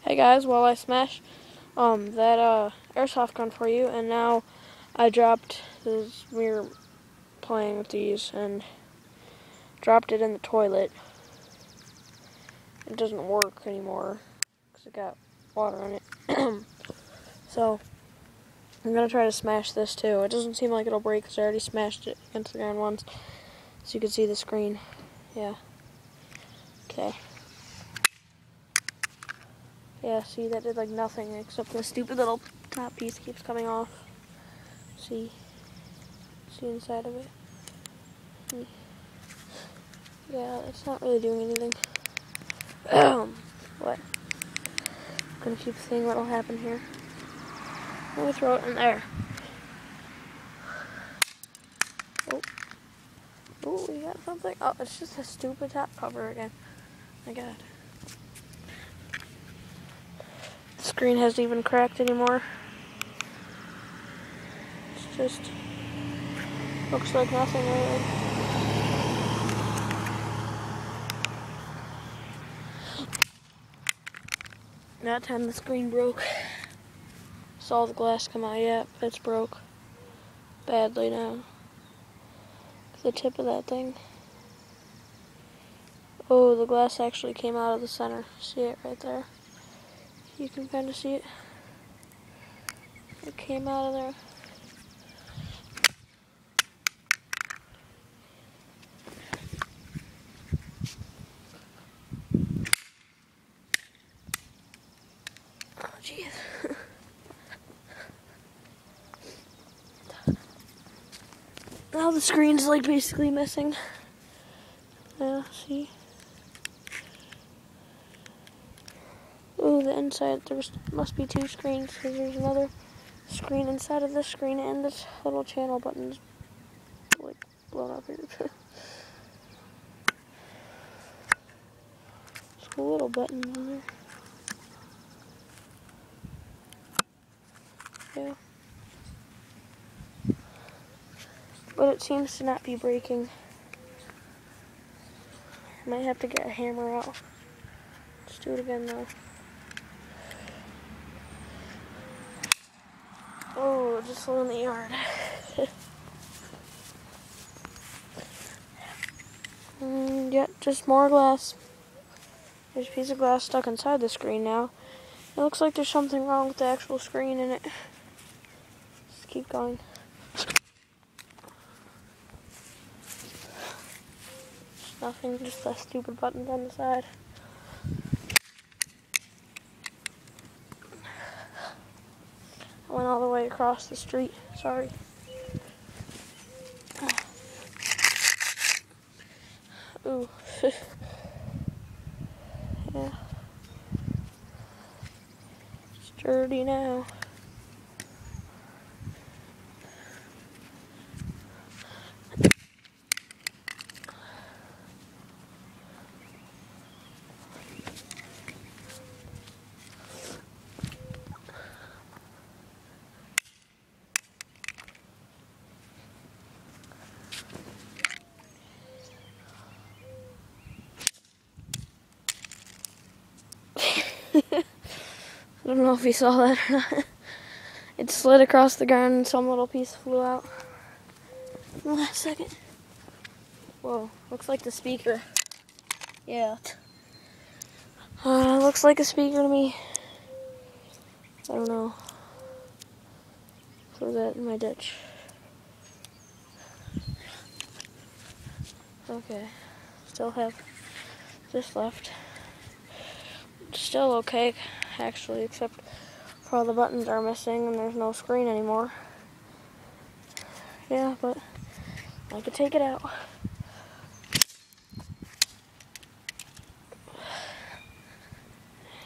Hey guys, well I smashed that airsoft gun for you, and now I dropped this. We were playing with these and dropped it in the toilet. It doesn't work anymore because it got water in it. So I'm gonna try to smash this too. It doesn't seem like it'll break because I already smashed it against the ground once, so you can see the screen. Yeah. Okay. Yeah, see, that did like nothing except the stupid little top piece keeps coming off. See inside of it. Yeah, it's not really doing anything. What? I'm gonna keep seeing what'll happen here. Let me throw it in there. Oh, we got something. Oh, it's just a stupid top cover again. My God. The screen hasn't even cracked anymore. It's just looks like nothing really. That time the screen broke. Saw the glass come out. Yeah, it's broke badly now. The tip of that thing. Oh, the glass actually came out of the center. See it right there? You can kind of see it. It came out of there. Oh, jeez. Now the screen's like basically missing. Yeah, see? Ooh, the inside, there must be two screens because there's another screen inside of this screen, and this little channel button's like blown up here. There's a little button in there. Yeah. But it seems to not be breaking. Might have to get a hammer out. Let's do it again though. Oh, just flew in the yard. Yeah, just more glass. There's a piece of glass stuck inside the screen now. It looks like there's something wrong with the actual screen in it. Just keep going. Nothing, just the stupid buttons on the side. I went all the way across the street. Sorry. Ooh. Yeah. It's dirty now. I don't know if you saw that or not. It slid across the ground and some little piece flew out. In the last second. Whoa, looks like the speaker. Yeah. Looks like a speaker to me. I don't know. Throw that in my ditch. Okay. Still have this left. Still okay, actually, except for all the buttons are missing and there's no screen anymore. Yeah, but I could take it out.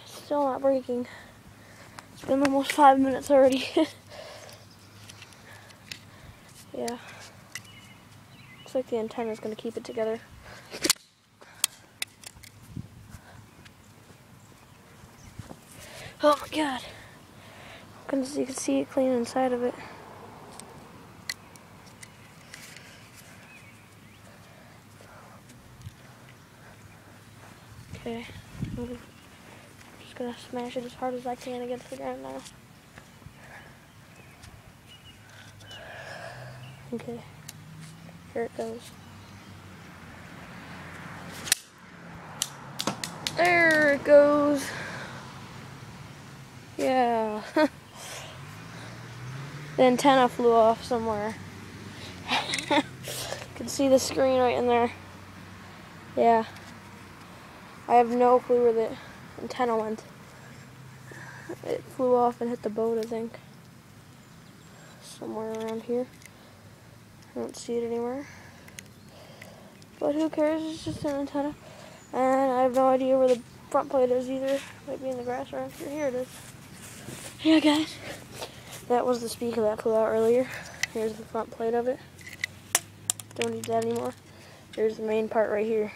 Still not breaking. It's been almost 5 minutes already. Yeah. Looks like the antenna's gonna keep it together. Oh my God. You can see it clean inside of it. Okay. just gonna smash it as hard as I can against the ground now. Okay, here it goes. There it goes. Yeah. The antenna flew off somewhere. Could see the screen right in there. Yeah. I have no clue where the antenna went. It flew off and hit the boat, I think. Somewhere around here. I don't see it anywhere. But who cares? It's just an antenna. And I have no idea where the front plate is either. Might be in the grass around here. Here it is. Yeah, guys. That was the speaker that flew out earlier. Here's the front plate of it. Don't need that anymore. Here's the main part right here.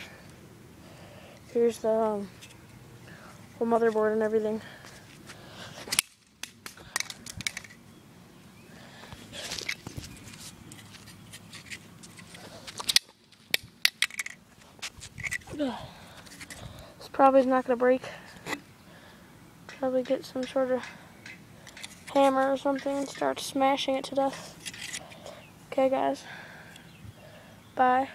Here's the whole motherboard and everything. This probably is not going to break. Probably get some sort of hammer or something and start smashing it to death. Okay, guys. Bye.